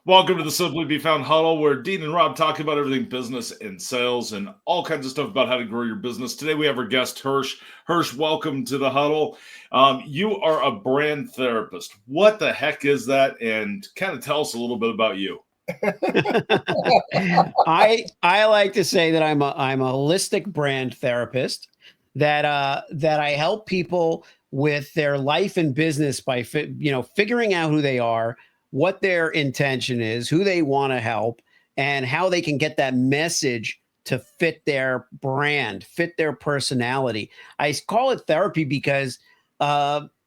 Welcome to the Simply Be Found Huddle, where Dean and Rob talk about everything business and sales and all kinds of stuff about how to grow your business. Today we have our guest, Hersh. Hersh, welcome to the Huddle. You are a brand therapist. What the heck is that? And kind of tell us a little bit about you. I like to say that I'm a holistic brand therapist that I help people with their life and business by figuring out who they are, what their intention is, who they want to help, and how they can get that message to fit their brand, fit their personality. I call it therapy because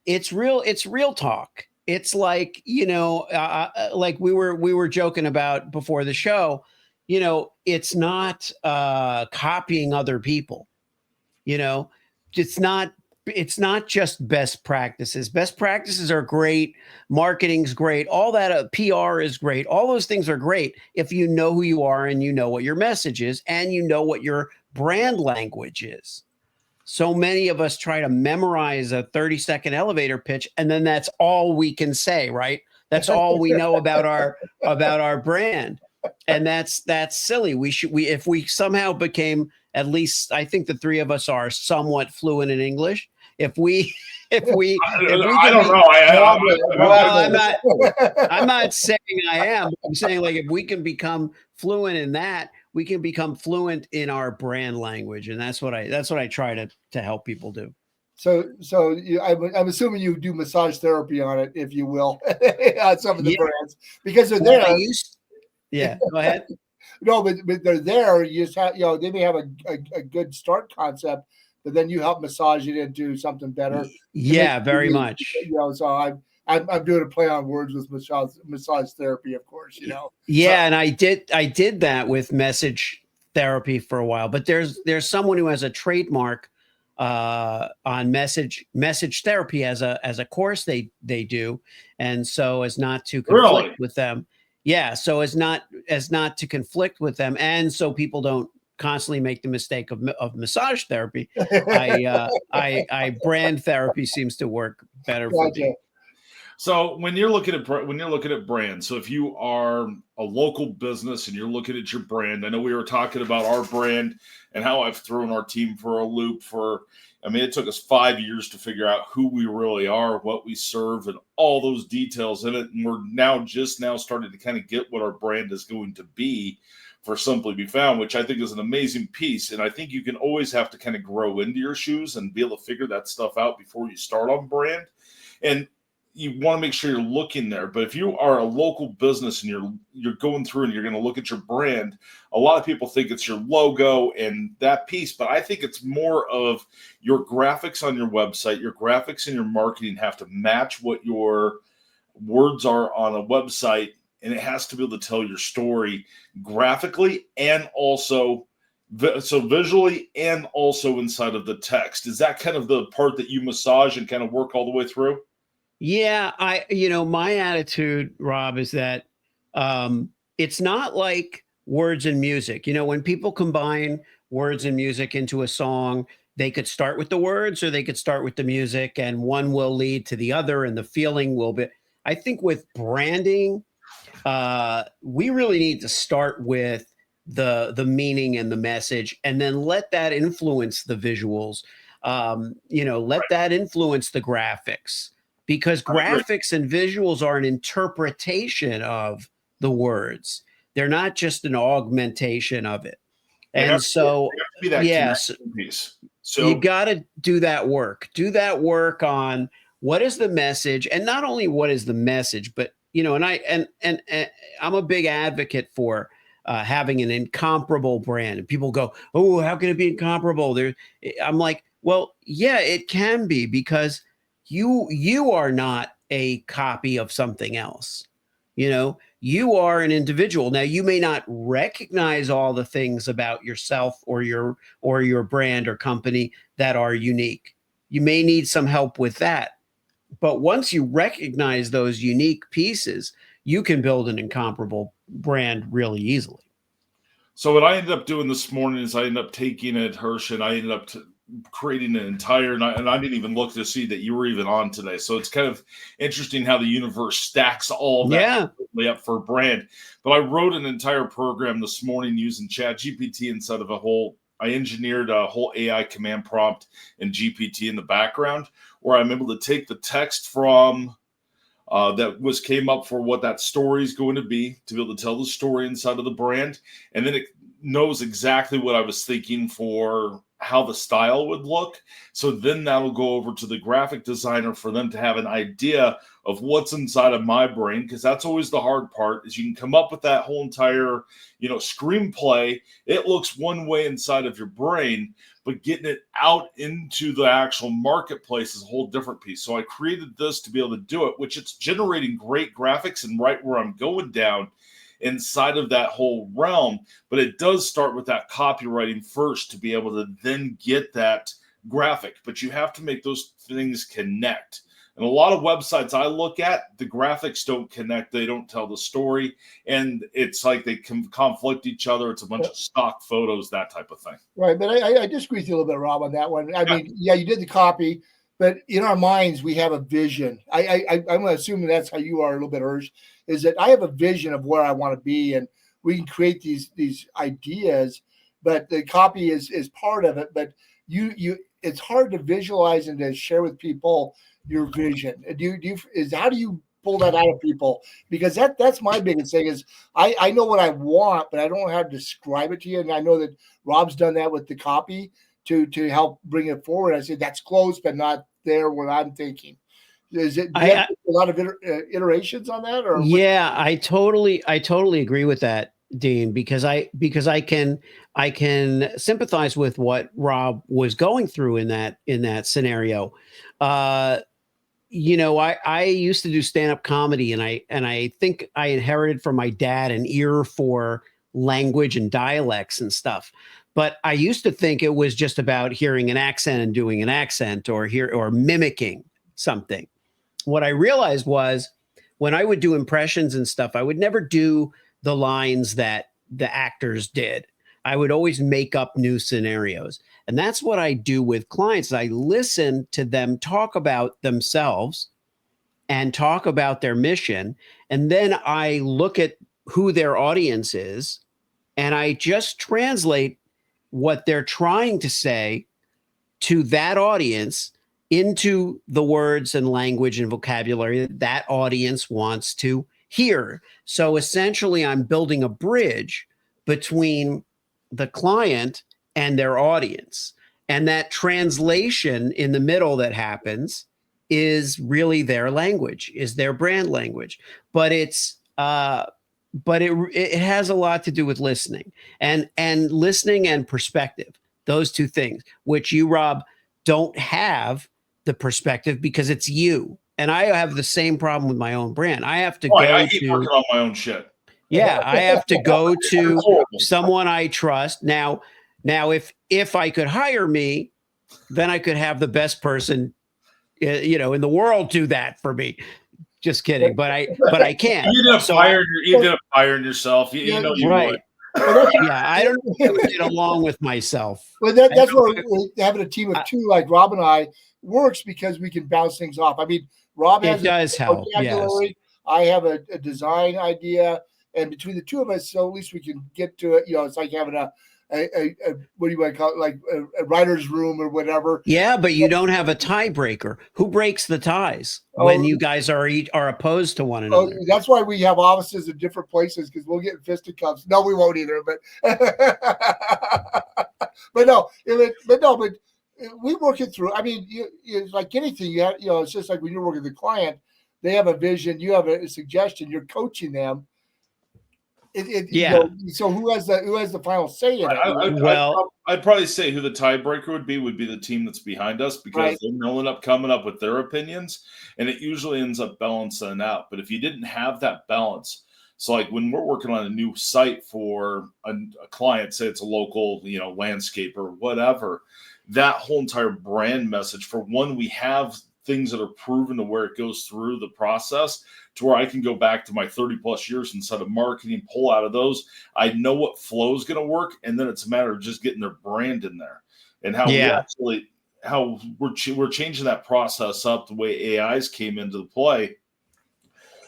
it's real talk. It's like, like we were joking about before the show. It's not copying other people. You know, it's not just best practices. Best practices are great. Marketing's great. All that PR is great. All those things are great if you know who you are and you know what your message is and you know what your brand language is. So many of us try to memorize a 30-second elevator pitch, and then that's all we can say, right? That's all we know about our brand. And that's silly. We if we somehow became, at least I think the three of us are somewhat fluent in English. If we I don't know. I'm not saying I am. I'm saying, like, if we can become fluent in that, we can become fluent in our brand language, and that's what I try to help people do. So I'm assuming you do massage therapy on it, if you will, on some of the brands, because they're there. Yeah, go ahead. No, but they're there. You just have, they may have a good start concept, but then you help massage it into something better. Yeah, very much. So I'm doing a play on words with massage therapy, of course. Yeah, and I did that with message therapy for a while, but there's someone who has a trademark on message therapy as a course they do, and so as not to conflict with them. Yeah, so as not to conflict with them, and so people don't constantly make the mistake of massage therapy. I brand therapy seems to work better for me. So when you're looking at brands, so if you are a local business and you're looking at your brand, I know we were talking about our brand and how I've thrown our team for a loop it took us 5 years to figure out who we really are, what we serve, and all those details in it. And we're just now starting to kind of get what our brand is going to be for Simply Be Found, which I think is an amazing piece. And I think you can always have to kind of grow into your shoes and be able to figure that stuff out before you start on brand. And you want to make sure you're looking there. But if you are a local business and you're going through and you're going to look at your brand, a lot of people think it's your logo and that piece, but I think it's more of your graphics on your website. Your graphics and your marketing have to match what your words are on a website, and it has to be able to tell your story graphically and also visually and also inside of the text. Is that kind of the part that you massage and kind of work all the way through? Yeah, my attitude, Rob, is that it's not like words and music. When people combine words and music into a song, they could start with the words or they could start with the music, and one will lead to the other, and the feeling will be. I think with branding, we really need to start with the meaning and the message, and then let that influence the visuals. Let that influence the graphics. Because graphics and visuals are an interpretation of the words. They're not just an augmentation of it. And so, yes, so you got to do that work. Do that work on what is the message, and not only what is the message, but and I'm a big advocate for having an incomparable brand. And people go, "Oh, how can it be incomparable?" I'm like, well, yeah, it can be, because you are not a copy of something else. You are an individual. Now, you may not recognize all the things about yourself or your brand or company that are unique. You may need some help with that. But once you recognize those unique pieces, you can build an incomparable brand really easily. So what I ended up doing this morning is I ended up taking it, Hersh, and I ended up creating an entire, and I didn't even look to see that you were even on today. So it's kind of interesting how the universe stacks all that up for a brand. But I wrote an entire program this morning using ChatGPT instead of I engineered a whole AI command prompt and GPT in the background, where I'm able to take the text from came up for what that story is going to be able to tell the story inside of the brand. And then it knows exactly what I was thinking for how the style would look. So then that'll go over to the graphic designer for them to have an idea of what's inside of my brain. Cause that's always the hard part, is you can come up with that whole entire, screenplay. It looks one way inside of your brain, but getting it out into the actual marketplace is a whole different piece. So I created this to be able to do it, which it's generating great graphics and right where I'm going down inside of that whole realm. But it does start with that copywriting first to be able to then get that graphic. But you have to make those things connect. And a lot of websites I look at, the graphics don't connect. They don't tell the story. And it's like they can conflict each other. It's a bunch of stock photos, that type of thing. Right. But I disagree with you a little bit, Rob, on that one. I mean, yeah, you did the copy, but in our minds, we have a vision. I'm assuming that's how you are a little bit, Hersh, is that I have a vision of where I want to be, and we can create these ideas, but the copy is part of it. But it's hard to visualize and to share with people your vision. How do you pull that out of people? Because that's my biggest thing is I know what I want, but I don't know how to describe it to you. And I know that Rob's done that with the copy to help bring it forward. I said that's close, but not there what I'm thinking. Is it a lot of iterations on that? Or yeah, I totally agree with that, Dean, because I can sympathize with what Rob was going through in that scenario. I used to do stand-up comedy, and I think I inherited from my dad an ear for language and dialects and stuff. But I used to think it was just about hearing an accent and doing an accent or mimicking something. What I realized was when I would do impressions and stuff, I would never do the lines that the actors did. I would always make up new scenarios. And that's what I do with clients. I listen to them talk about themselves and talk about their mission. And then I look at who their audience is, and I just translate what they're trying to say to that audience into the words and language and vocabulary that audience wants to hear. So essentially, I'm building a bridge between the client and their audience. And that translation in the middle that happens is really their language, is their brand language. But it has a lot to do with listening and listening and perspective, those two things, which you, Rob, don't have the perspective because it's you. And I have the same problem with my own brand. I have to I keep working on my own shit. Yeah, I have to go to someone I trust. Now, if I could hire me, then I could have the best person, in the world do that for me. Just kidding, but I can't. You ended up hiring yourself. You know you right. would. Yeah, I don't know if I would get along with myself. But that's where having a team of two like Rob and I works, because we can bounce things off. I mean, Rob has does help. Yes. I have a design idea, and between the two of us, so at least we can get to it. It's like having a what do you want to call it, like a writer's room or whatever. Yeah, but you don't have a tiebreaker. Who breaks the ties when you guys are opposed to one another? That's why we have offices in different places, because we'll get fisticuffs. No, we won't either. But but we work it through. I mean, it's like anything. It's just like when you're working with a client, they have a vision, you have a suggestion, you're coaching them. So who has the final say in it? I'd probably say who the tiebreaker would be the team that's behind us, because they'll end up coming up with their opinions, and it usually ends up balancing out. But if you didn't have that balance, so like when we're working on a new site for a client, say it's a local, landscape or whatever, that whole entire brand message, for one, we have things that are proven to where it goes through the process to where I can go back to my 30 plus years inside of marketing, pull out of those. I know what flow is going to work. And then it's a matter of just getting their brand in there. and how we Yeah. actually how we're changing that process up the way AIs came into play.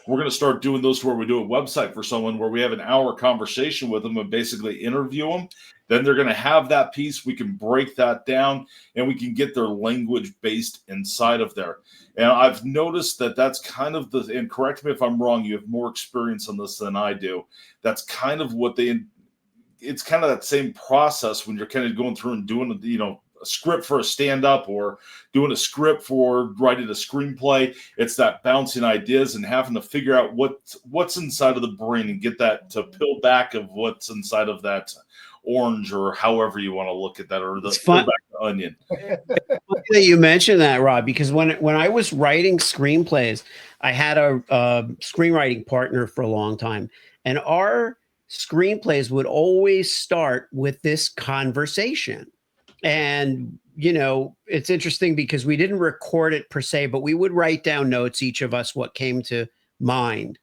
We're going to start doing those where we do a website for someone where we have an hour conversation with them and basically interview them. Then they're going to have that piece. We can break that down and we can get their language based inside of there. And I've noticed that that's kind of and correct me if I'm wrong, you have more experience on this than I do. That's kind of it's kind of that same process when you're kind of going through and doing, a script for a stand-up or doing a script for writing a screenplay. It's that bouncing ideas and having to figure out what's inside of the brain and get that to peel back of what's inside of that orange, or however you want to look at that, or the peel back the onion. That you mentioned that, Rob, because when I was writing screenplays, I had a screenwriting partner for a long time, and our screenplays would always start with this conversation. And, it's interesting because we didn't record it per se, but we would write down notes, each of us, what came to mind,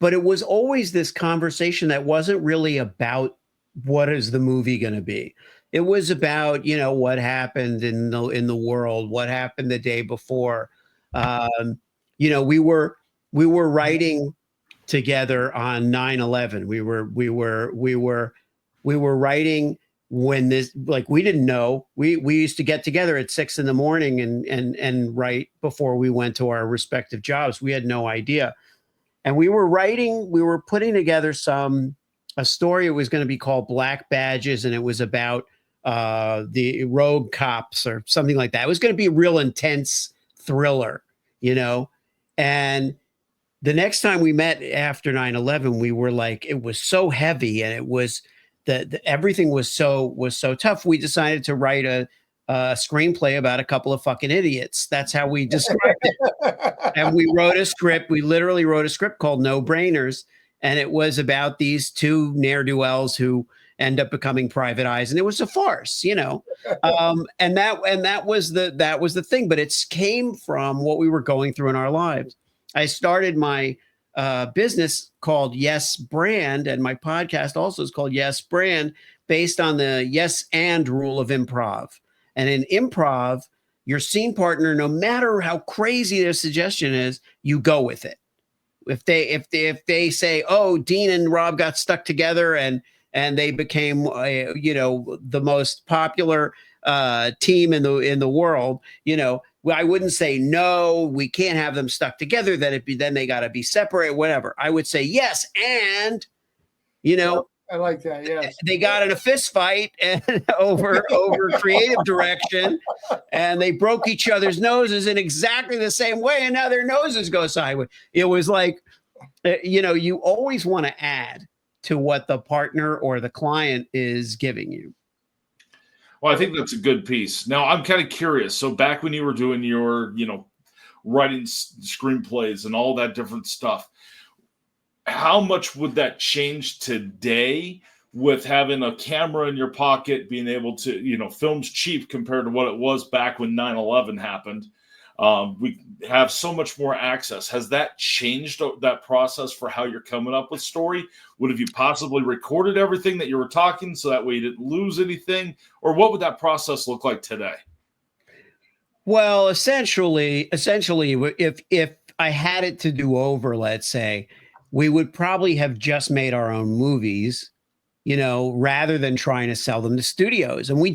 but it was always this conversation that wasn't really about what is the movie going to be. It was about, what happened in the world, what happened the day before. We were writing together on 9/11. We were writing when this, like, we didn't know. We used to get together at 6 a.m. and write before we went to our respective jobs. We had no idea. And we were putting together a story. It was going to be called Black Badges, and it was about the rogue cops or something like that. It was going to be a real intense thriller, and the next time we met after 9/11, we were like, it was so heavy, and it was everything was so tough. We decided to write a screenplay about a couple of fucking idiots. That's how we described it. And we wrote a script. We literally wrote a script called No Brainers. And it was about these two ne'er-do-wells who end up becoming private eyes. And it was a farce, and that was the thing. But it came from what we were going through in our lives. I started my business called Yes Brand, and my podcast also is called Yes Brand, based on the yes and rule of improv. And in improv, your scene partner, no matter how crazy their suggestion is, you go with it. If they say, "Oh, Dean and Rob got stuck together and they became the most popular team in the world," I wouldn't say, "No, we can't have them stuck together. Then they got to be separate." Whatever. I would say yes, and I like that. Yes, they got in a fist fight and over creative direction, and they broke each other's noses in exactly the same way, and now their noses go sideways. It was like, you always want to add to what the partner or the client is giving you. Well, I think that's a good piece. Now, I'm kind of curious. So back when you were doing your, writing screenplays and all that different stuff, how much would that change today with having a camera in your pocket, being able to, film's cheap compared to what it was back when 9/11 happened? We have so much more access. Has that changed that process for how you're coming up with story? Have you possibly recorded everything that you were talking so that way you didn't lose anything? Or what would that process look like today? Well, essentially, if I had it to do over, let's say, we would probably have just made our own movies, rather than trying to sell them to studios. And we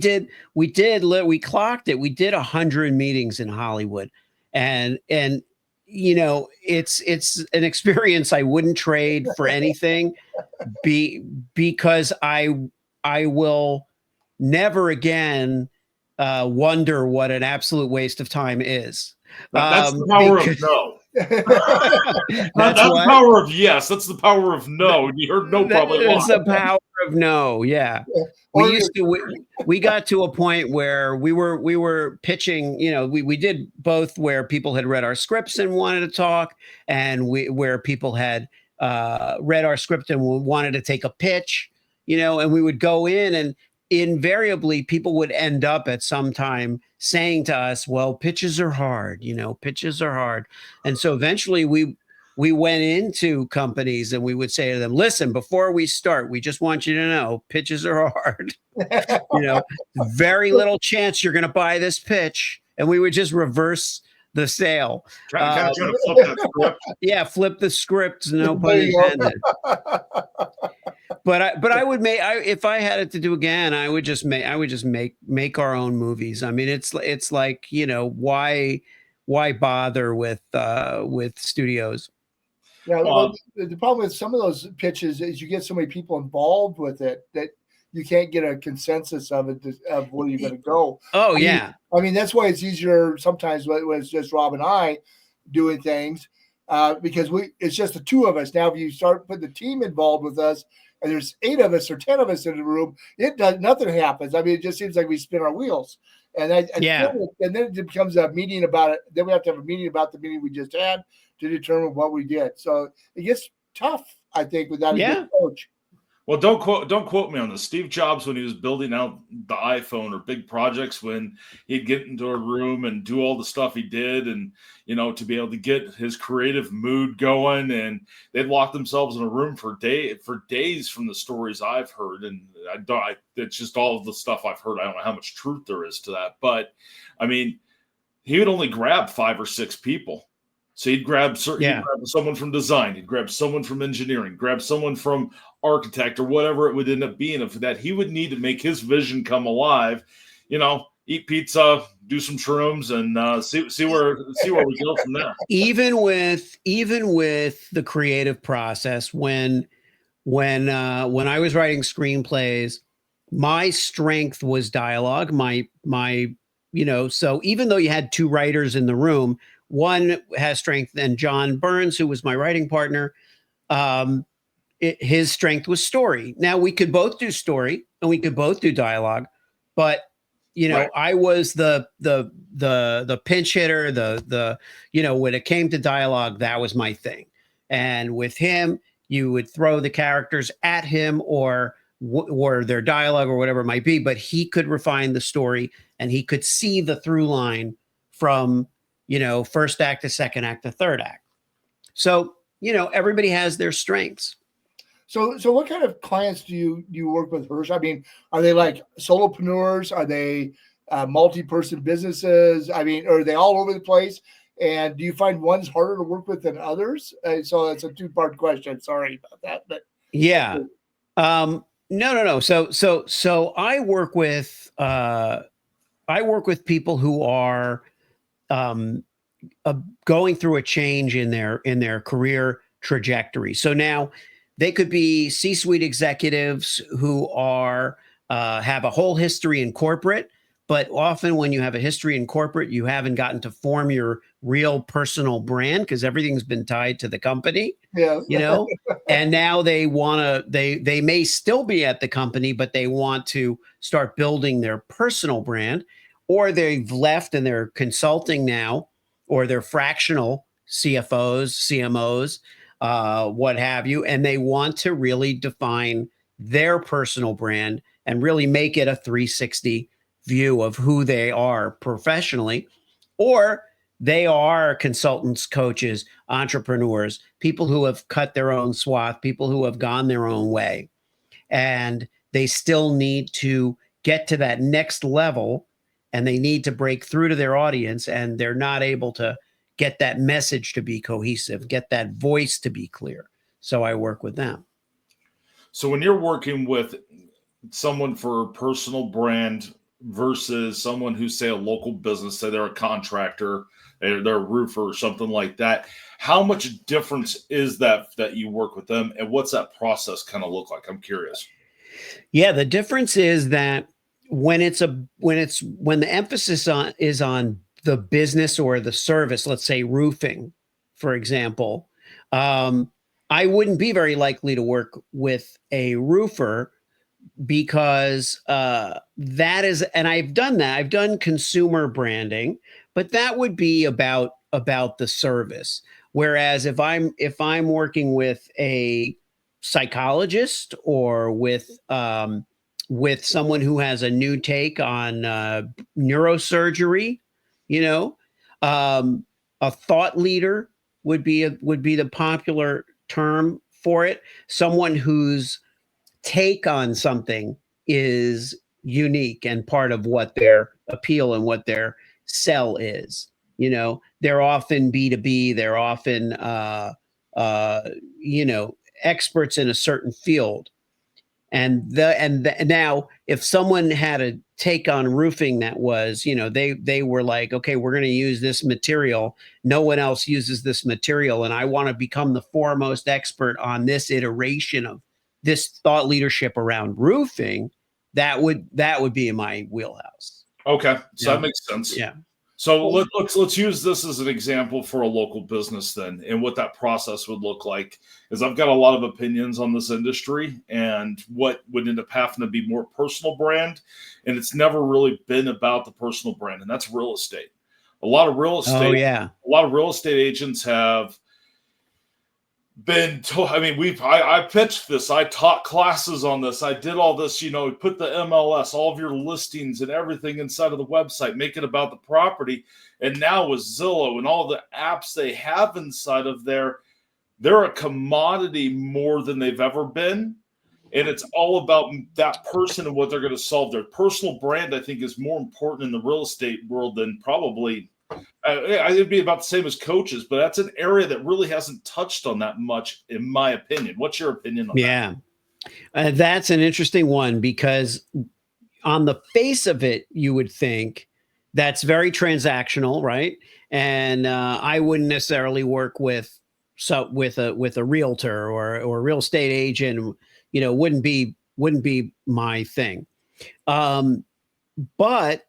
clocked it. We did 100 meetings in Hollywood, and it's an experience I wouldn't trade for anything, because I will never again wonder what an absolute waste of time is. That's the power of no. That's the power of yes. That's the power of no. You heard no probably. That's the power of no. Yeah. We got to a point where we were pitching, we did both where people had read our scripts and wanted to talk, and where people had read our script and wanted to take a pitch, and we would go in, and invariably people would end up at some time saying to us, "Well, pitches are hard, pitches are hard." And so eventually we we went into companies and we would say to them, listen, before we start, we just want you to know pitches are hard. Very little chance you're going to buy this pitch. And we would just reverse the sale. Kind of trying to flip that script. Yeah, flip the script, no pun There you go. intended. But I would make, if I had it to do again, I would just make our own movies. I mean, it's like, why bother with studios? Yeah, well, the problem with some of those pitches is you get so many people involved with it that you can't get a consensus of it, of where you're going to go. Oh, yeah. I mean, that's why it's easier sometimes when it's just Rob and I doing things, because it's just the two of us. Now, if you start putting the team involved with us, and there's 8 of us or 10 of us in the room, nothing happens. I mean, it just seems like we spin our wheels. And and then it becomes a meeting about it. Then we have to have a meeting about the meeting we just had to determine what we did. So it gets tough, I think, without a good coach. Well, don't quote me on this. Steve Jobs, when he was building out the iPhone or big projects, when he'd get into a room and do all the stuff he did, and to be able to get his creative mood going, and they'd lock themselves in a room for days from the stories I've heard, and it's just all of the stuff I've heard. I don't know how much truth there is to that, but I mean, he would only grab 5 or 6 people. So he'd grab someone from design, he'd grab someone from engineering, grab someone from architect or whatever it would end up being. Of that, he would need to make his vision come alive. Eat pizza, do some shrooms, and see where we go from there. Even with the creative process, when I was writing screenplays, my strength was dialogue. So even though you had 2 writers in the room, one has strength, and John Burns, who was my writing partner, his strength was story. Now we could both do story and we could both do dialogue, but right. I was the pinch hitter, when it came to dialogue, that was my thing. And with him, you would throw the characters at him or their dialogue or whatever it might be, but he could refine the story and he could see the through line from first act to second act to third act. So, everybody has their strengths. So what kind of clients do you work with, Hersh? I mean, are they like solopreneurs? Are they multi-person businesses? I mean, are they all over the place? And do you find one's harder to work with than others? So it's a 2-part question. Sorry about that, but yeah. No. So I work with people who are going through a change in their career trajectory. So now they could be C-suite executives who are have a whole history in corporate, but often when you have a history in corporate, you haven't gotten to form your real personal brand because everything's been tied to the company. Yeah. And now they may still be at the company, but they want to start building their personal brand, or they've left and they're consulting now, or they're fractional CFOs, CMOs, what have you, and they want to really define their personal brand and really make it a 360 view of who they are professionally. Or they are consultants, coaches, entrepreneurs, people who have cut their own swath, people who have gone their own way, and they still need to get to that next level, and they need to break through to their audience, and they're not able to get that message to be cohesive, get that voice to be clear. So I work with them. So when you're working with someone for a personal brand versus someone who's, say, a local business, say they're a contractor, they're a roofer or something like that, how much difference is that you work with them, and what's that process kind of look like? I'm curious. Yeah, the difference is that when the emphasis is on the business or the service, let's say roofing, for example, I wouldn't be very likely to work with a roofer because that is, and I've done that. I've done consumer branding, but that would be about the service. Whereas if I'm working with a psychologist or with someone who has a new take on neurosurgery, a thought leader, would be the popular term for it. Someone whose take on something is unique and part of what their appeal and what their sell is. They're often B2B. They're often uh, experts in a certain field. And now, if someone had a take on roofing that was, they were like, okay, we're going to use this material. No one else uses this material, and I want to become the foremost expert on this iteration of this thought leadership around roofing. That would be in my wheelhouse. Okay, so that makes sense. Yeah. So let's use this as an example for a local business then, and what that process would look like. Is I've got a lot of opinions on this industry and what would end up having to be more personal brand, and it's never really been about the personal brand, and that's real estate. A lot of real estate agents have been told. I mean, I pitched this. I taught classes on this. I did all this. Put the MLS, all of your listings and everything inside of the website, make it about the property. And now with Zillow and all the apps they have inside of there, they're a commodity more than they've ever been. And it's all about that person and what they're going to solve. Their personal brand, I think, is more important in the real estate world than probably. It'd be about the same as coaches, but that's an area that really hasn't touched on that much, in my opinion. What's your opinion on that? Yeah, that's an interesting one, because on the face of it, you would think that's very transactional, right? And I wouldn't necessarily work with a realtor or a real estate agent. Wouldn't be my thing. But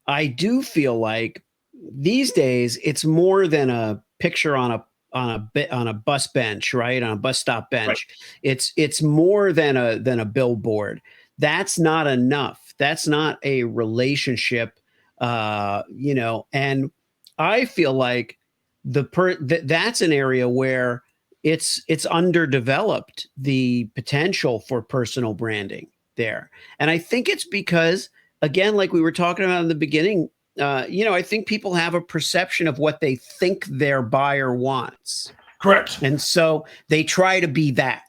I do feel like these days it's more than a picture on a bus bench, right? On a bus stop bench. Right. It's more than a billboard. That's not enough. That's not a relationship, and I feel like that's an area where it's underdeveloped, the potential for personal branding there. And I think it's because, again, like we were talking about in the beginning, I think people have a perception of what they think their buyer wants. Correct. And so they try to be that,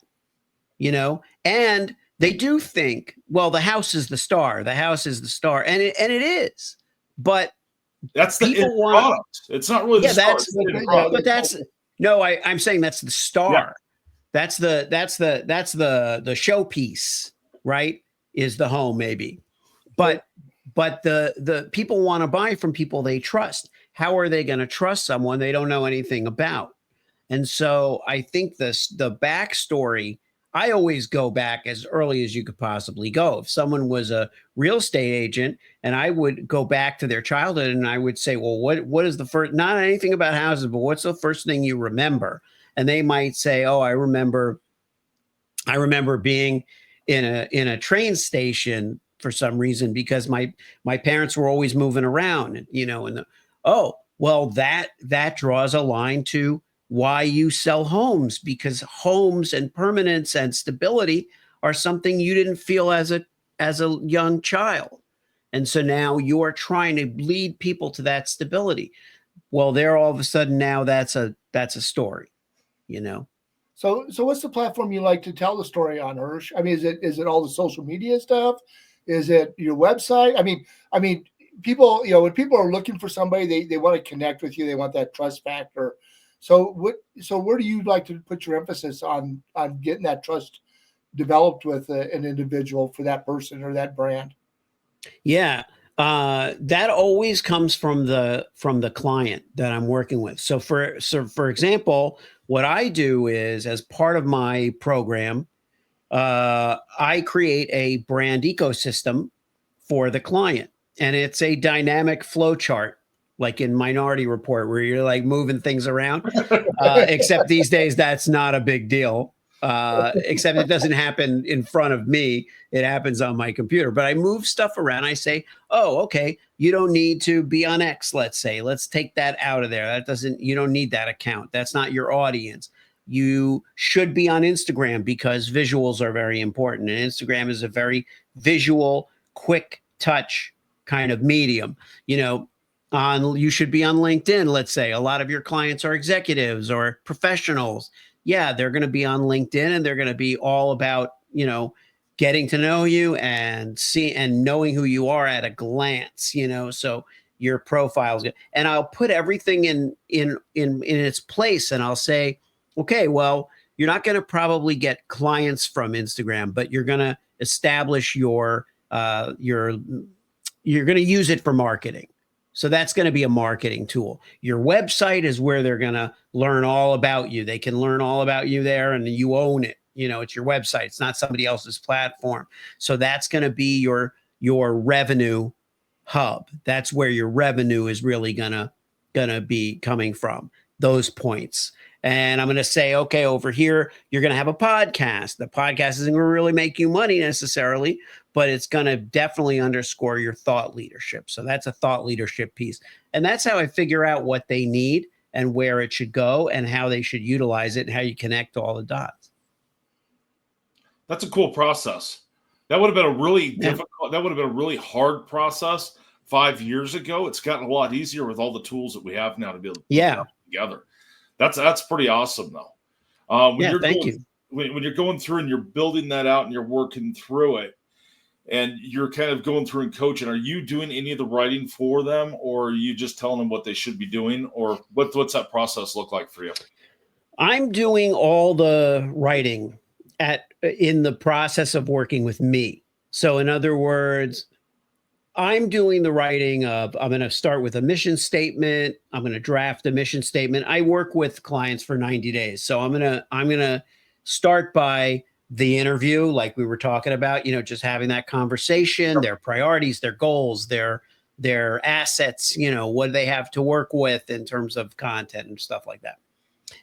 and they do think, well, the house is the star. The house is the star. And it is. But that's the end product. It's not really the star. I'm saying that's the star. Yeah. That's the showpiece, right? Is the home, maybe. But the people want to buy from people they trust. How are they going to trust someone they don't know anything about? And so I think the backstory, I always go back as early as you could possibly go. If someone was a real estate agent, and I would go back to their childhood and I would say, well, what is the first, not anything about houses, but what's the first thing you remember? And they might say, oh, I remember being in a train station for some reason, because my parents were always moving around, that draws a line to why you sell homes, because homes and permanence and stability are something you didn't feel as a young child. And so now you're trying to lead people to that stability. Well, there all of a sudden now that's a story, So what's the platform you like to tell the story on, Hersh? I mean, is it all the social media stuff? Is it your website? I mean, people, when people are looking for somebody, they want to connect with you. They want that trust factor. So where do you like to put your emphasis on getting that trust developed with an individual for that person or that brand? Yeah. That always comes from the client that I'm working with. So for example, what I do is, as part of my program, I create a brand ecosystem for the client, and it's a dynamic flow chart, like in Minority Report, where you're like moving things around. Except these days, that's not a big deal. Except it doesn't happen in front of me. It happens on my computer. But I move stuff around. I say, oh, okay, you don't need to be on X, let's say. Let's take that out of there. You don't need that account. That's not your audience. You should be on Instagram because visuals are very important. And Instagram is a very visual, quick touch kind of medium. You should be on LinkedIn. Let's say a lot of your clients are executives or professionals. Yeah, they're going to be on LinkedIn, and they're going to be all about, getting to know you and knowing who you are at a glance, so your profile's good. And I'll put everything in its place, and I'll say, okay, well, you're not going to probably get clients from Instagram, but you're going to establish you're going to use it for marketing. So that's going to be a marketing tool. Your website is where they're going to learn all about you. They can learn all about you there, and you own it. It's your website. It's not somebody else's platform. So that's going to be your revenue hub. That's where your revenue is really going to be coming from, those points. And I'm going to say, okay, over here, you're going to have a podcast. The podcast isn't going to really make you money necessarily, but it's going to definitely underscore your thought leadership. So that's a thought leadership piece. And that's how I figure out what they need and where it should go and how they should utilize it and how you connect all the dots. That's a cool process. That would have been a really difficult, that would have been a really hard process 5 years ago. It's gotten a lot easier with all the tools that we have now to be able to put that together. That's pretty awesome, though. Thank you. When you're going through and you're building that out and you're working through it, and you're kind of going through and coaching, are you doing any of the writing for them, or are you just telling them what they should be doing, or what's that process look like for you? I'm doing all the writing in the process of working with me. So in other words, I'm doing the writing of, I'm going to start with a mission statement. I'm going to draft a mission statement. I work with clients for 90 days. So I'm going to start by the interview, like we were talking about, just having that conversation, their priorities, their goals, their assets, what do they have to work with in terms of content and stuff like that.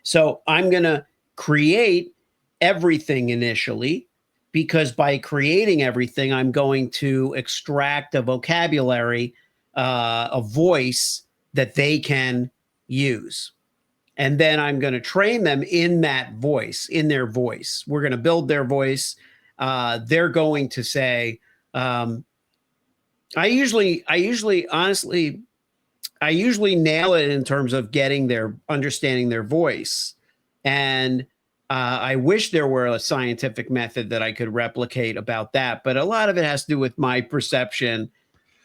So I'm going to create everything initially, because by creating everything, I'm going to extract a vocabulary, a voice that they can use. And then I'm going to train them in that voice, in their voice. We're going to build their voice. They're going to say, I usually nail it in terms of understanding their voice. And I wish there were a scientific method that I could replicate about that, but a lot of it has to do with my perception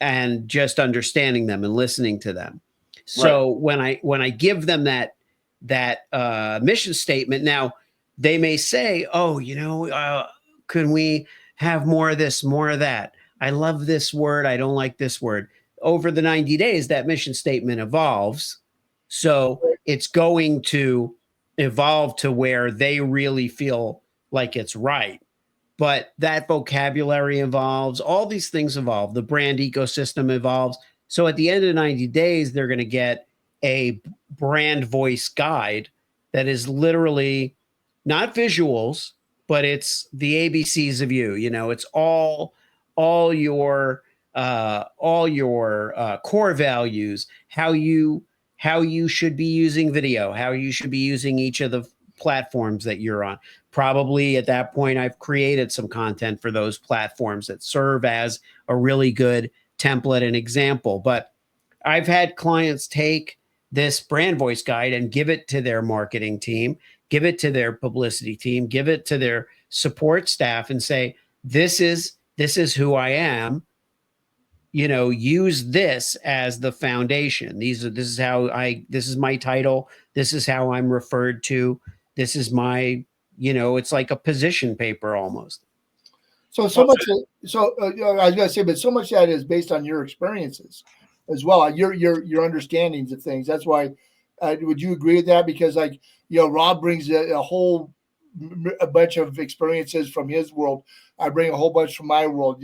and just understanding them and listening to them. So when I give them that mission statement, now they may say, "Oh, can we have more of this, more of that? I love this word. I don't like this word." Over the 90 days, that mission statement evolves. So it's going to evolve to where they really feel like it's right. But that vocabulary evolves. All these things evolve. The brand ecosystem evolves. So at the end of 90 days, they're going to get a brand voice guide that is literally not visuals, but it's the ABCs of you. It's all your core values, how you should be using video, how you should be using each of the platforms that you're on. Probably at that point, I've created some content for those platforms that serve as a really good template and example. But I've had clients take this brand voice guide and give it to their marketing team, give it to their publicity team, give it to their support staff and say, this is who I am. Use this as the foundation. This is my title. This is how I'm referred to. This is my, it's like a position paper almost. I was going to say, but so much of that is based on your experiences as well, your understandings of things. That's why, would you agree with that? Because Rob brings a bunch of experiences from his world. I bring a whole bunch from my world,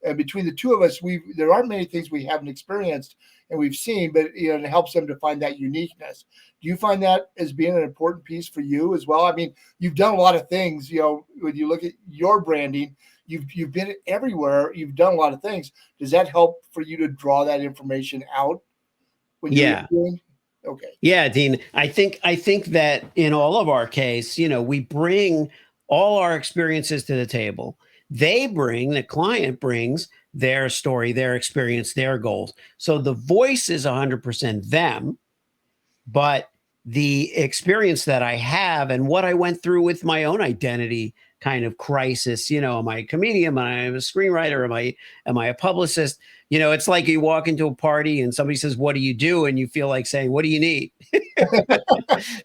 and between the two of us, there aren't many things we haven't experienced and we've seen, but it helps them to find that uniqueness. Do you find that as being an important piece for you as well? I mean, you've done a lot of things. When you look at your branding, you've been everywhere. You've done a lot of things. Does that help for you to draw that information out when you're doing? Okay. Yeah, Dean. I think that in all of our case, we bring all our experiences to the table. The client brings their story, their experience, their goals. So the voice is 100% them, but the experience that I have and what I went through with my own identity kind of crisis, am I a comedian? Am I a screenwriter? Am I a publicist? It's like you walk into a party and somebody says, "What do you do?" And you feel like saying, "What do you need?"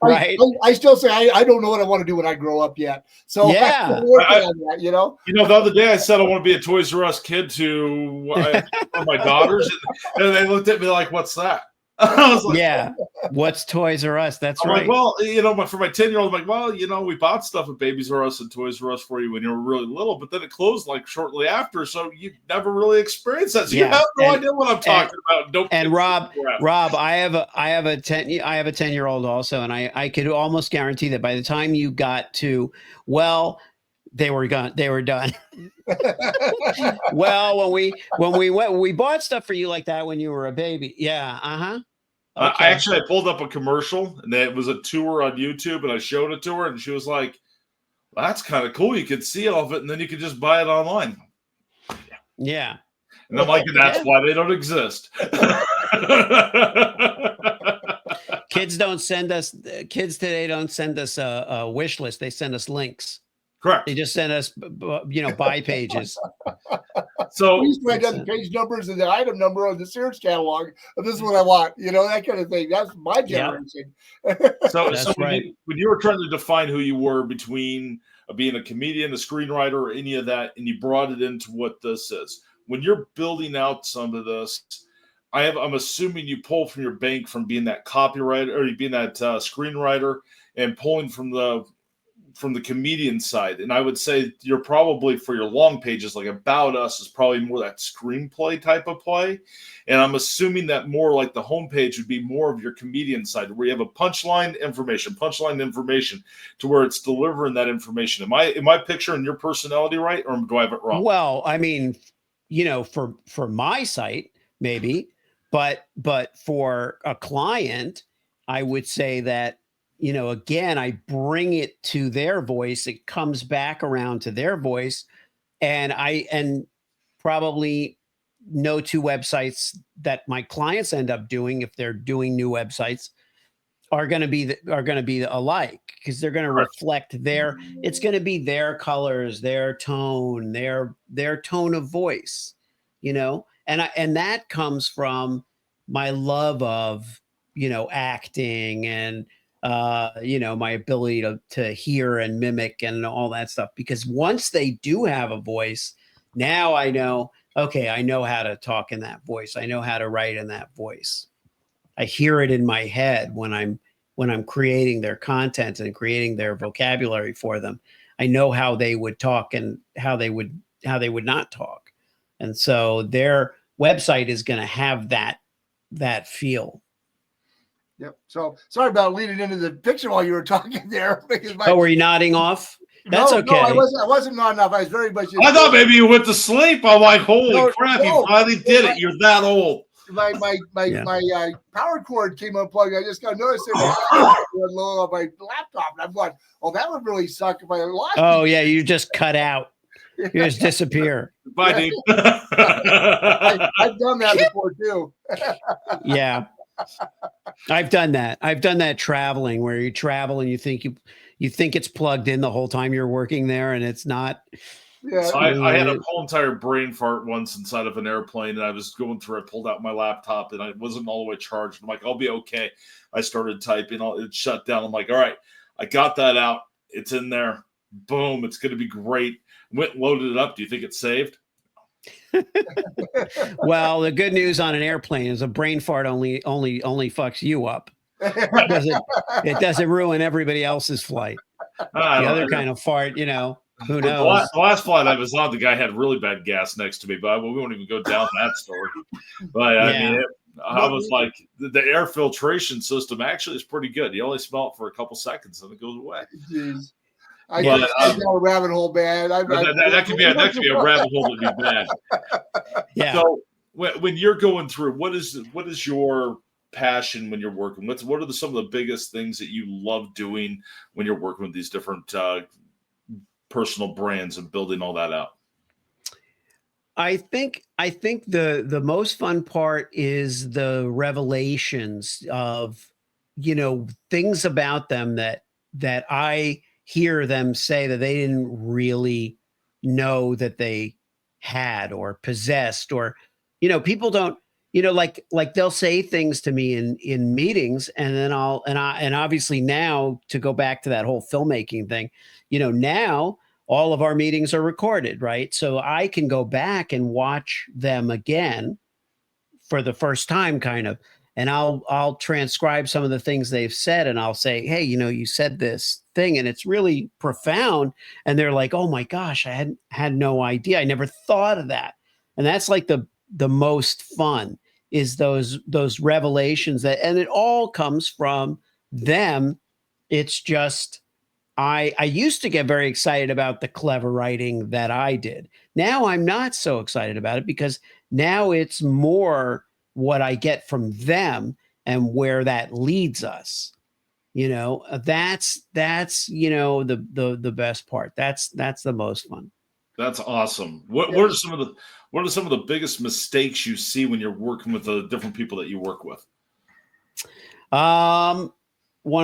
Right? I still say I don't know what I want to do when I grow up yet. So yeah, I'm working on that. The other day I said I want to be a Toys R Us kid to one of my daughters, and they looked at me like, "What's that?" I was like, yeah. What's Toys R Us? That's I'm right. like, well, for my 10-year-old, I'm like, well, we bought stuff at Babies R Us and Toys R Us for you when you were really little, but then it closed like shortly after, so you never really experienced that. So you have no idea what I'm talking about. And Rob, I have a 10-year-old also, and I could almost guarantee that by the time you got to, well, they were gone. They were done. Well, when we bought stuff for you like that when you were a baby. Yeah. Uh-huh. Okay. I pulled up a commercial, and it was a tour on YouTube, and I showed it to her, and she was like, well, that's kind of cool. You could see all of it, and then you could just buy it online. Yeah. And I'm like, that's why they don't exist. Kids today don't send us a wish list. They send us links. Correct. They just send us, buy pages. So we used to write down the page numbers and the item number of the Sears catalog. This is what I want, that kind of thing. That's my generation. So when you were trying to define who you were between being a comedian, a screenwriter, or any of that, and you brought it into what this is, when you're building out some of this, I'm assuming you pull from your bank from being that copywriter or being that screenwriter and pulling from the comedian side. And I would say you're probably, for your long pages, like About Us is probably more that screenplay type of play. And I'm assuming that more like the homepage would be more of your comedian side, where you have a punchline information to where it's delivering that information. Am I picturing your personality right, or do I have it wrong? Well, I mean, for my site, maybe, but for a client, I would say that, again, I bring it to their voice. It comes back around to their voice. And probably no two websites that my clients end up doing, if they're doing new websites, are going to be alike, because they're going to reflect it's going to be their colors, their tone, their tone of voice, and that comes from my love of, acting and, my ability to hear and mimic and all that stuff. Because once they do have a voice, now I know, okay, I know how to talk in that voice. I know how to write in that voice. I hear it in my head when I'm creating their content and creating their vocabulary for them. I know how they would talk and how they would not talk. And so their website is going to have that feel. Yep. So sorry about leading into the picture while you were talking there. Were you nodding off? That's okay. No, I wasn't nodding off. I was very much. I thought maybe you went to sleep. I'm like, holy crap! You finally did it. You're that old. My power cord came unplugged. I just got noticed it was low on my laptop, and I'm going, "Oh, that would really suck if I lost." Oh yeah, you just cut out. You just disappear. Bye, Dean. I've done that before too. Yeah. I've done that. I've done that traveling, where you travel and you think it's plugged in the whole time you're working there, and it's not. Yeah. So I had a whole entire brain fart once inside of an airplane, and I was going through. I pulled out my laptop, and I wasn't all the way charged. I'm like, I'll be okay. I started typing. It shut down. I'm like, all right, I got that out. It's in there. Boom. It's going to be great. Went and loaded it up. Do you think it's saved? Well, the good news on an airplane is a brain fart only fucks you up. It doesn't ruin everybody else's flight. The other kind of fart, who knows? The last flight I was on, the guy had really bad gas next to me, but we won't even go down that story. But I mean, I was like, the air filtration system actually is pretty good. You only smell it for a couple seconds and it goes away. Jeez. I got a rabbit hole bad. That could be a rabbit hole that'd be bad. Yeah. So when you're going through, what is your passion when you're working? What are some of the biggest things that you love doing when you're working with these different personal brands and building all that out? I think the most fun part is the revelations of, things about them that I hear them say that they didn't really know that they had or possessed, or, people don't, like they'll say things to me in meetings, and then and obviously now, to go back to that whole filmmaking thing, now all of our meetings are recorded, right? So I can go back and watch them again for the first time, kind of, and I'll transcribe some of the things they've said, and I'll say, hey, you said this thing and it's really profound. And they're like, oh my gosh, I had no idea. I never thought of that. And that's like the most fun, is those revelations, and it all comes from them. It's just, I used to get very excited about the clever writing that I did. Now I'm not so excited about it, because now it's more what I get from them and where that leads us. That's the best part. That's the most fun. That's awesome. What are some of the biggest mistakes you see when you're working with the different people that you work with? One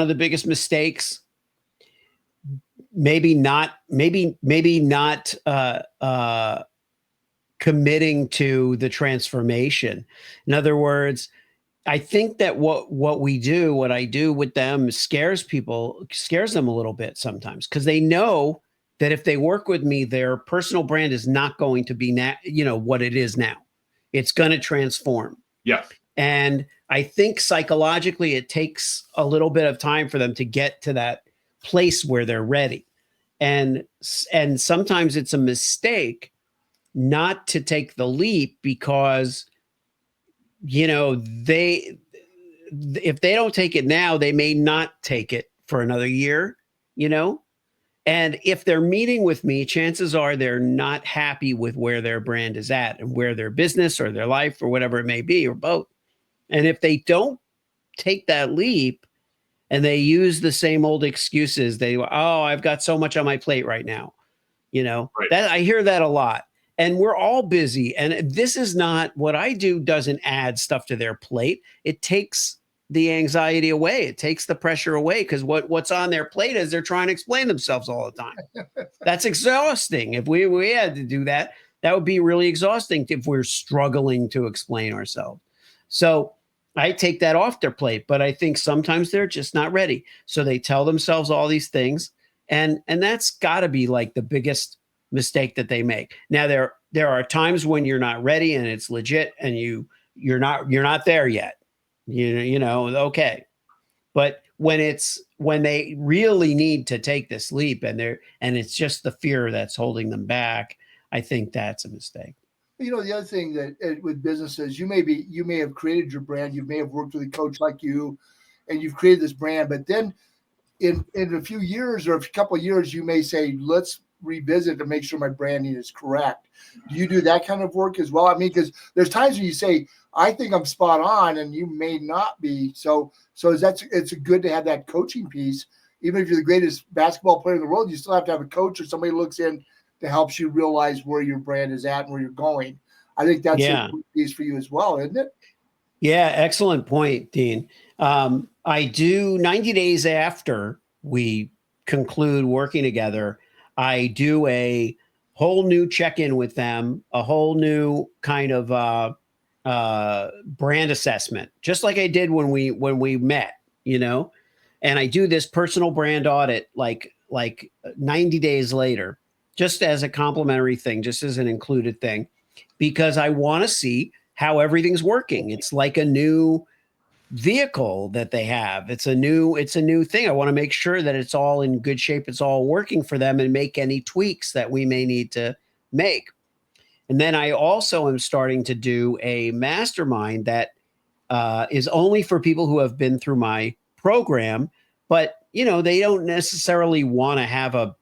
of the biggest mistakes, maybe not committing to the transformation. In other words, I think that what I do with them scares them a little bit sometimes, because they know that if they work with me, their personal brand is not going to be what it is now. It's going to transform. Yeah. And I think psychologically it takes a little bit of time for them to get to that place where they're ready. And sometimes it's a mistake not to take the leap, because if they don't take it now, they may not take it for another year. And if they're meeting with me, chances are they're not happy with where their brand is at, and where their business or their life or whatever it may be, or both. And if they don't take that leap, and they use the same old excuses, I've got so much on my plate right now. Right. That I hear that a lot. And we're all busy. And this is not what I do, doesn't add stuff to their plate. It takes the anxiety away. It takes the pressure away, because what's on their plate is they're trying to explain themselves all the time. That's exhausting. If we had to do that, that would be really exhausting if we're struggling to explain ourselves. So I take that off their plate, but I think sometimes they're just not ready. So they tell themselves all these things, and that's got to be like the biggest mistake that they make. Now there are times when you're not ready and it's legit, and you're not there yet. Okay. But when they really need to take this leap, and it's just the fear that's holding them back, I think that's a mistake. The other thing that with businesses, you may have created your brand, you may have worked with a coach like you, and you've created this brand, but then in a few years or a couple of years, you may say, let's revisit to make sure my branding is correct. Do you do that kind of work as well? I mean, because there's times when you say, I think I'm spot on, and you may not be. So it's good to have that coaching piece. Even if you're the greatest basketball player in the world, you still have to have a coach or somebody who looks in to help you realize where your brand is at and where you're going. I think that's a piece for you as well, isn't it? Yeah, excellent point, Dean. I do 90 days after we conclude working together, I do a whole new check-in with them, a whole new kind of brand assessment, just like I did when we met, and I do this personal brand audit like 90 days later, just as a complimentary thing, just as an included thing, because I want to see how everything's working. It's like a new vehicle that they have. It's a new thing. I want to make sure that it's all in good shape. It's all working for them, and make any tweaks that we may need to make. And then I also am starting to do a mastermind that is only for people who have been through my program, but they don't necessarily want to have a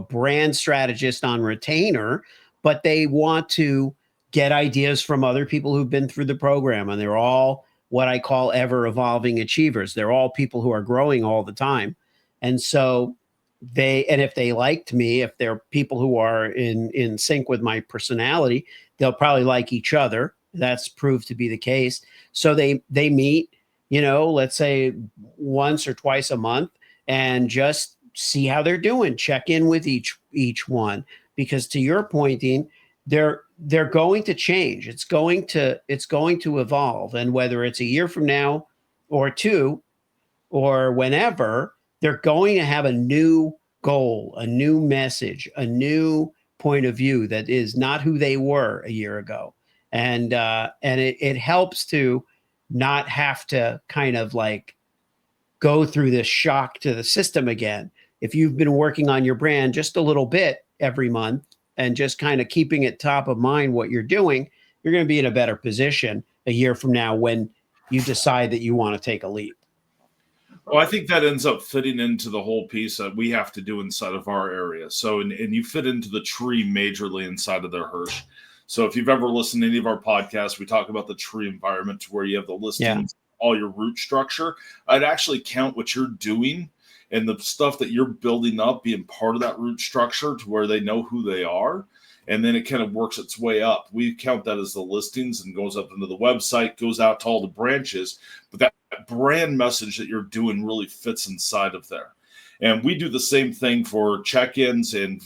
brand strategist on retainer, but they want to get ideas from other people who've been through the program. And they're all what I call ever evolving achievers. They're all people who are growing all the time. And so if they liked me, if they're people who are in sync with my personality, they'll probably like each other. That's proved to be the case. So they meet, let's say once or twice a month, and just see how they're doing, check in with each one, because to your point, Dean, they're going to change. It's going to evolve. And whether it's a year from now or two or whenever, they're going to have a new goal, a new message, a new point of view that is not who they were a year ago. And it helps to not have to kind of like go through this shock to the system again. If you've been working on your brand just a little bit every month and just kind of keeping it top of mind what you're doing, you're going to be in a better position a year from now when you decide that you want to take a leap. Well, I think that ends up fitting into the whole piece that we have to do inside of our area. So, and you fit into the tree majorly inside of there, Hersh. So if you've ever listened to any of our podcasts, we talk about the tree environment where you have the listings, all your root structure. I'd actually count what you're doing and the stuff that you're building up being part of that root structure to where they know who they are. And then it kind of works its way up. We count that as the listings and goes up into the website, goes out to all the branches. But that brand message that you're doing really fits inside of there. And we do the same thing for check-ins and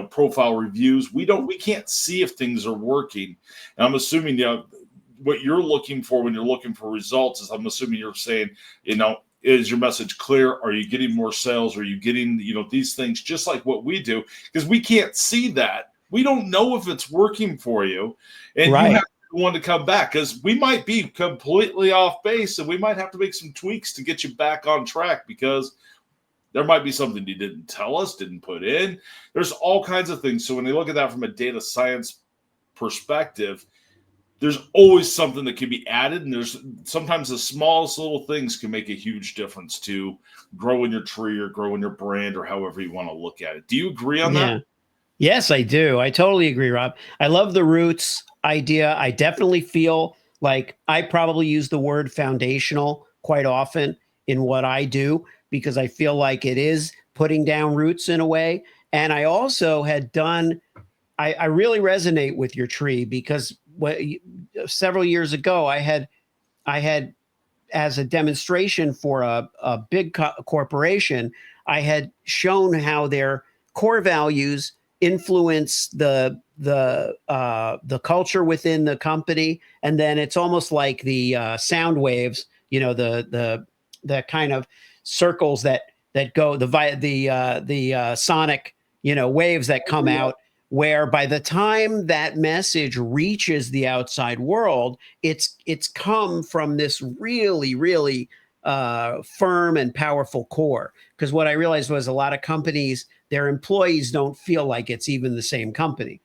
profile reviews. We can't see if things are working. And I'm assuming what you're looking for when you're looking for results is, I'm assuming you're saying, is your message clear? Are you getting more sales? Are you getting, these things just like what we do? Because we can't see that. We don't know if it's working for you. And right. You have to want to come back, because we might be completely off base and we might have to make some tweaks to get you back on track, because there might be something you didn't tell us, didn't put in. There's all kinds of things. So when you look at that from a data science perspective, there's always something that can be added. And there's sometimes the smallest little things can make a huge difference to growing your tree or growing your brand, or however you want to look at it. Do you agree on that? Yes, I do. I totally agree, Rob. I love the roots idea. I definitely feel like I probably use the word foundational quite often in what I do, because I feel like it is putting down roots in a way. And I also had done, I really resonate with your tree, because several years ago, I had as a demonstration for a big corporation, I had shown how their core values influence the culture within the company. And then it's almost like the sound waves, the kind of circles that go, the sonic, waves that come out, where by the time that message reaches the outside world, it's come from this really, really firm and powerful core. Because what I realized was a lot of companies, their employees don't feel like it's even the same company.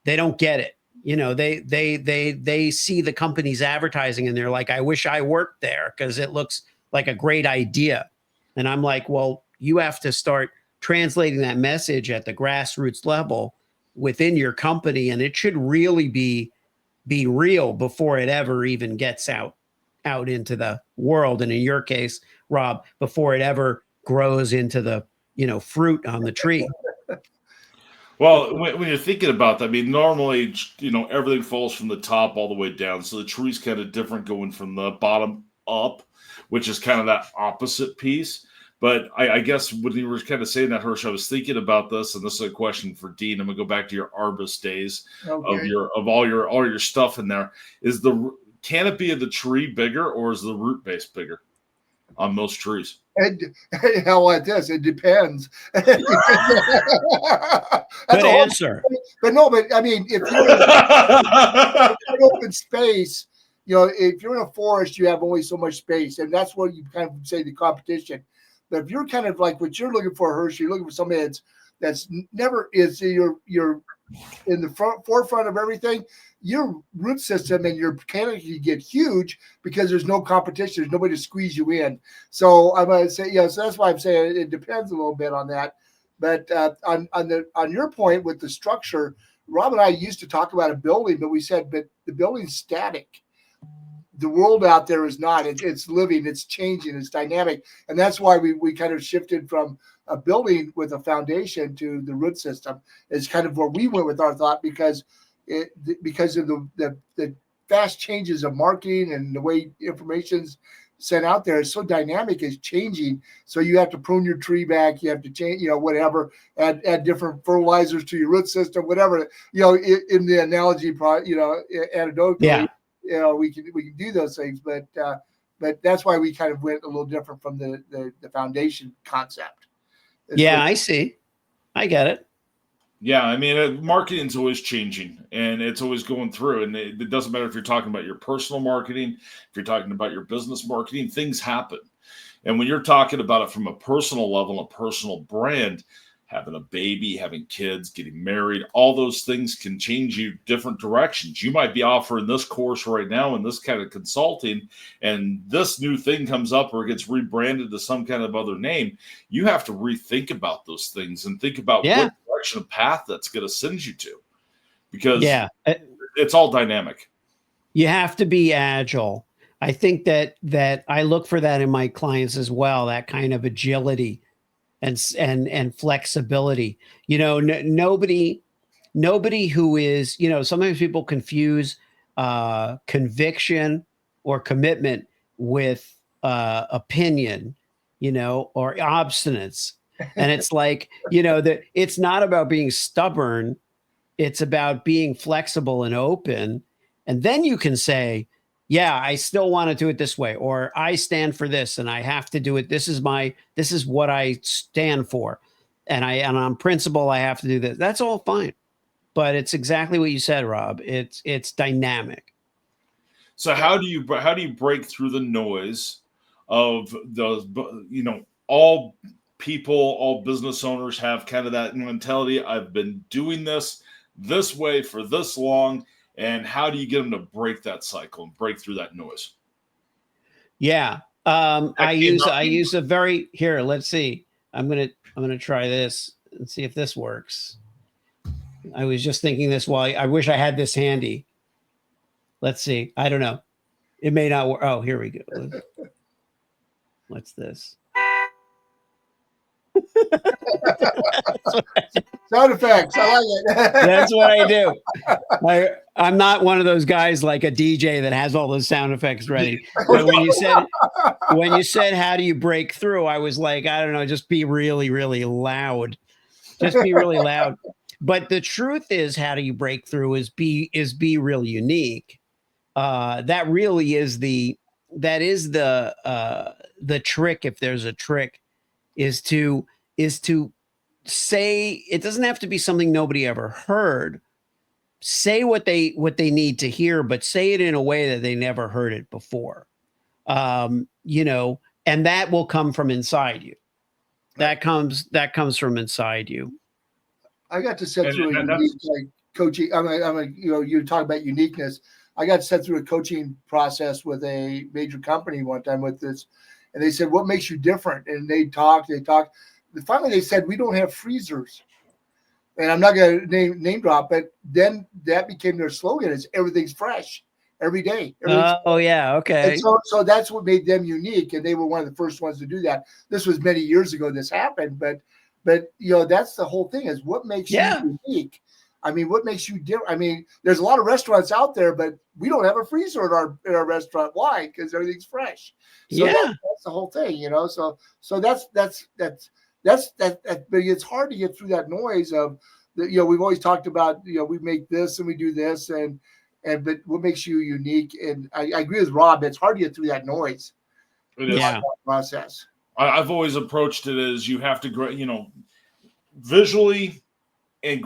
They don't get it. They see the company's advertising and they're like, I wish I worked there because it looks like a great idea. And I'm like, well, you have to start translating that message at the grassroots level within your company. And it should really be real before it ever even gets out into the world. And in your case, Rob, before it ever grows into the, fruit on the tree. Well, when you're thinking about that, I mean, normally, everything falls from the top all the way down. So the tree's kind of different going from the bottom up, which is kind of that opposite piece. But I guess when you were kind of saying that, Hersh, I was thinking about this, and this is a question for Dean. I'm gonna go back to your Arbus days of all your stuff in there. Is the canopy of the tree bigger, or is the root base bigger on most trees? It does. It depends. Good answer. But I mean, if you're in an open space, if you're in a forest, you have only so much space, and that's what you kind of say the competition. But if you're kind of like what you're looking for, Hersh, you're looking for somebody that's never is you're in the forefront of everything. Your root system and your canopy get huge because there's no competition. There's nobody to squeeze you in. So I'm going to say, so that's why I'm saying it depends a little bit on that. But on your point with the structure, Rob and I used to talk about a building, but we said, but the building's static. The world out there is not. It's living. It's changing. It's dynamic, and that's why we kind of shifted from building with a foundation to the root system is kind of where we went with our thought, because of the fast changes of marketing and the way information's sent out there is so dynamic, is changing. So you have to prune your tree back. You have to change, whatever, add different fertilizers to your root system, whatever, in the analogy, anecdotally, we can do those things, but that's why we kind of went a little different from the foundation concept. I see. I get it. Yeah, I mean, marketing's always changing, and it's always going through. And it doesn't matter if you're talking about your personal marketing, if you're talking about your business marketing, things happen. And when you're talking about it from a personal level, a personal brand, having a baby, having kids, getting married, all those things can change you different directions. You might be offering this course right now and this kind of consulting, and this new thing comes up or gets rebranded to some kind of other name. You have to rethink about those things and think about what direction of path that's going to send you to, because it's all dynamic. You have to be agile. I think that I look for that in my clients as well, that kind of agility and flexibility. Nobody who is, sometimes people confuse conviction or commitment with opinion, or obstinance. And it's like, that it's not about being stubborn. It's about being flexible and open. And then you can say, yeah, I still want to do it this way, or I stand for this and I have to do it. This is what I stand for. And on principle, I have to do this. That's all fine. But it's exactly what you said, Rob. It's dynamic. So how do you break through the noise of those, all people, all business owners have kind of that mentality. I've been doing this way for this long. And how do you get them to break that cycle and break through that noise? Yeah. I use a very, here, let's see. I'm going to try this and see if this works. I was just thinking this while I wish I had this handy. Let's see. I don't know. It may not work. Oh, here we go. What's this? Sound effects. I like it. That's what I do. I'm not one of those guys like a DJ that has all those sound effects ready. But when you said how do you break through, I was like, I don't know, just be really, really loud. Just be really loud. But the truth is, how do you break through is be really unique. That really is the trick, if there's a trick, is to say, it doesn't have to be something nobody ever heard. Say what they need to hear, but say it in a way that they never heard it before. And that will come from inside you. That comes from inside you. I got to set through a unique, coaching. You talk about uniqueness. I got set through a coaching process with a major company one time with this, and they said, "What makes you different?" And they talked. Finally, they said, "We don't have freezers." And I'm not going to name drop, but then that became their slogan: "Is everything's fresh every day." Yeah, okay. And so that's what made them unique, and they were one of the first ones to do that. This was many years ago. This happened, but that's the whole thing: is what makes you unique. I mean, what makes you different? I mean, there's a lot of restaurants out there, but we don't have a freezer in our restaurant. Why? Because everything's fresh. So that's the whole thing, So that's but it's hard to get through that noise of we've always talked about, we make this and we do this but what makes you unique? And I agree with Rob. It's hard to get through that noise. It is. That process. I've always approached it as you have to, visually and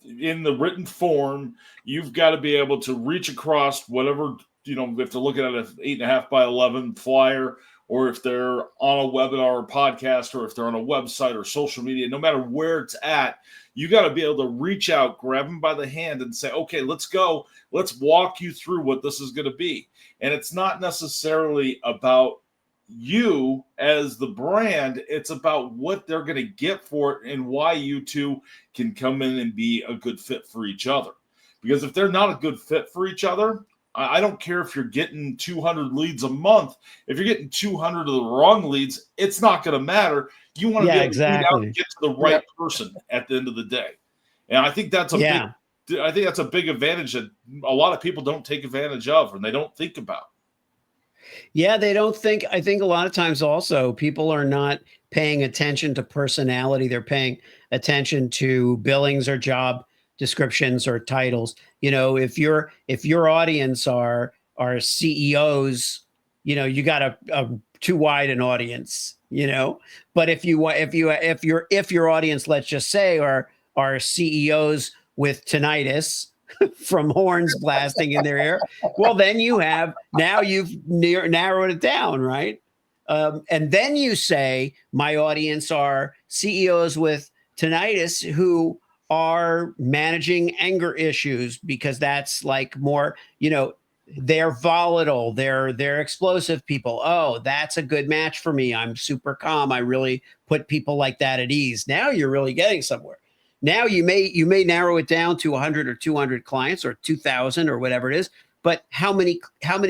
in the written form, you've got to be able to reach across whatever, if they're looking at an 8.5 by 11 flyer, or if they're on a webinar or podcast, or if they're on a website or social media, no matter where it's at, you got to be able to reach out, grab them by the hand and say, okay, let's go. Let's walk you through what this is going to be. And it's not necessarily about you as the brand. It's about what they're going to get for it and why you two can come in and be a good fit for each other. Because if they're not a good fit for each other, I don't care if you're getting 200 leads a month. If you're getting 200 of the wrong leads, it's not going to matter. You want to be able to weed out and get to the right person at the end of the day. And I think that's a big advantage that a lot of people don't take advantage of and they don't think about. Yeah, they don't think. I think a lot of times also people are not paying attention to personality. They're paying attention to billings or job descriptions or titles. You know, if your audience are CEOs, you know, you got a too wide an audience, you know. But if your audience, let's just say, are CEOs with tinnitus from horns blasting in their ear, well, then you've narrowed it down, right? And then you say, my audience are CEOs with tinnitus who are managing anger issues, because that's like more, you know, they're volatile, they're explosive people. Oh, that's a good match for me. I'm super calm. I really put people like that at ease. Now you're really getting somewhere. Now you may narrow it down to 100 or 200 clients or 2,000 or whatever it is. But how many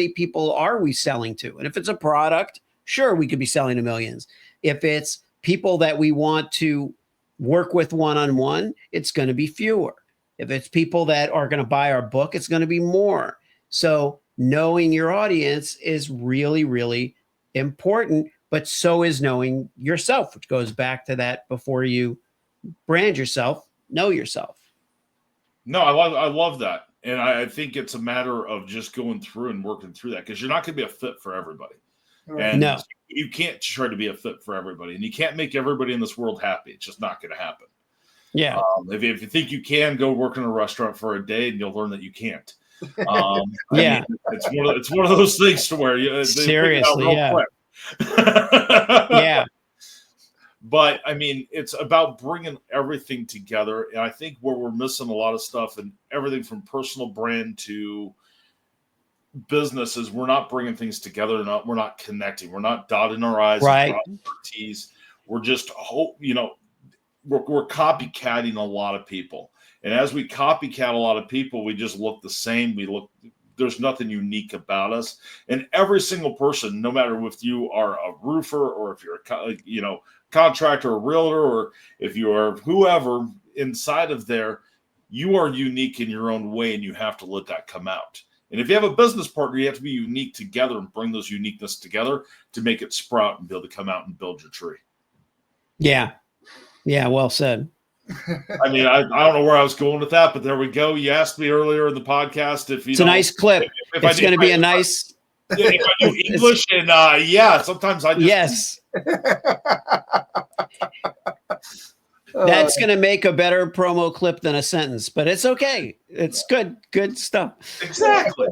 people are we selling to? And if it's a product, sure, we could be selling to millions. If it's people that we want to work with one-on-one, it's going to be fewer. If it's people that are going to buy our book, it's going to be more. So knowing your audience is really, really important, but so is knowing yourself, which goes back to that before you brand yourself, know yourself. No, I love that. And I think it's a matter of just going through and working through that, because you're not going to be a fit for everybody. And no, you can't try to be a fit for everybody, and you can't make everybody in this world happy. It's just not going to happen. Yeah. If you think you can, go work in a restaurant for a day and you'll learn that you can't. Yeah. It's one of those things to where seriously, yeah. Yeah. But I mean, it's about bringing everything together. And I think where we're missing a lot of stuff, and everything from personal brand to businesses, we're not bringing things together. We're not connecting. We're not dotting our I's and crossing our T's. We're just, we're copycatting a lot of people. And as we copycat a lot of people, we just look the same. There's nothing unique about us. And every single person, no matter if you are a roofer or if you're a contractor, a realtor, or if you are whoever inside of there, you are unique in your own way, and you have to let that come out. And if you have a business partner, you have to be unique together and bring those uniqueness together to make it sprout and be able to come out and build your tree. Yeah. Yeah. Well said. I mean, I don't know where I was going with that, but there we go. You asked me earlier in the podcast if you. It's a nice clip. It's going to be a nice. If I do English, and sometimes I just. Yes. That's going to make a better promo clip than a sentence, but it's okay. It's good stuff. Exactly.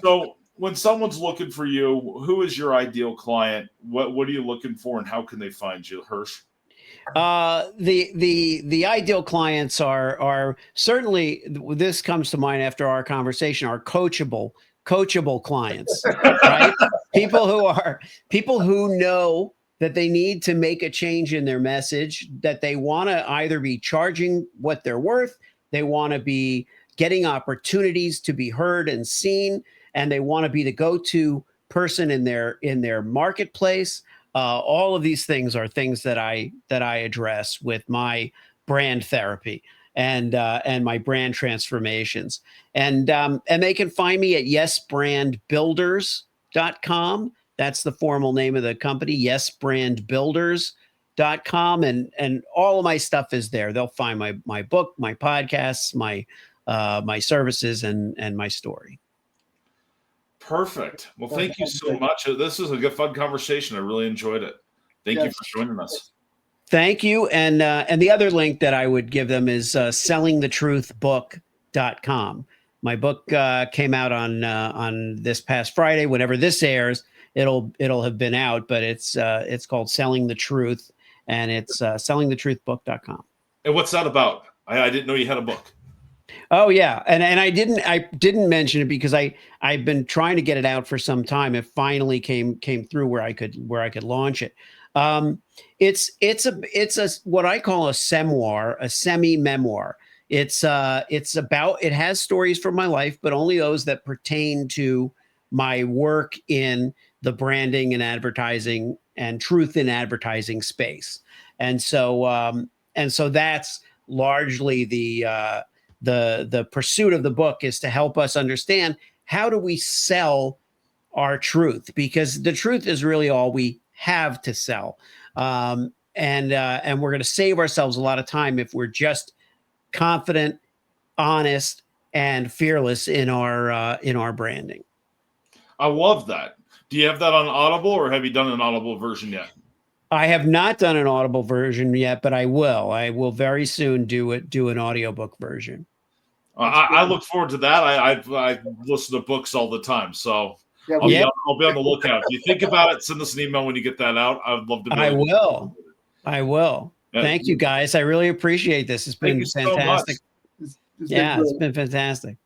So when someone's looking for you, who is your ideal client? What are you looking for, and how can they find you, Hersh? The ideal clients are certainly, this comes to mind after our conversation, are coachable clients, right? People who know that they need to make a change in their message, that they want to either be charging what they're worth, they want to be getting opportunities to be heard and seen, and they want to be the go-to person in their marketplace. All of these things are things that I address with my brand therapy and my brand transformations. And they can find me at yesbrandbuilders.com. That's the formal name of the company, yesbrandbuilders.com. And all of my stuff is there. They'll find my book, my podcasts, my services, and my story. Perfect. Well, thank you so much. This is a good, fun conversation. I really enjoyed it. Thank you for joining us. Thank you. And the other link that I would give them is sellingthetruthbook.com. My book came out on this past Friday. Whenever this airs, it'll have been out, but it's called Selling the Truth, and it's sellingthetruthbook.com. And what's that about? I didn't know you had a book. Oh yeah, and I didn't mention it because I've been trying to get it out for some time. It finally came through where I could launch it. It's a what I call a semoir, a semi-memoir. It has stories from my life, but only those that pertain to my work in the branding and advertising and truth in advertising space. And so that's largely the pursuit of the book, is to help us understand, how do we sell our truth, because the truth is really all we have to sell. And we're going to save ourselves a lot of time if we're just confident, honest, and fearless in our branding. I love that. Do you have that on Audible, or have you done an Audible version yet? I have not done an Audible version yet, but I will. I will very soon do an audiobook version. I look forward to that. I listen to books all the time, so Yeah, I'll be on the lookout. If you think about it, send us an email when you get that out. I'd love to. I will. Thank you, guys. I really appreciate this. It's been fantastic. So much. It's been fantastic.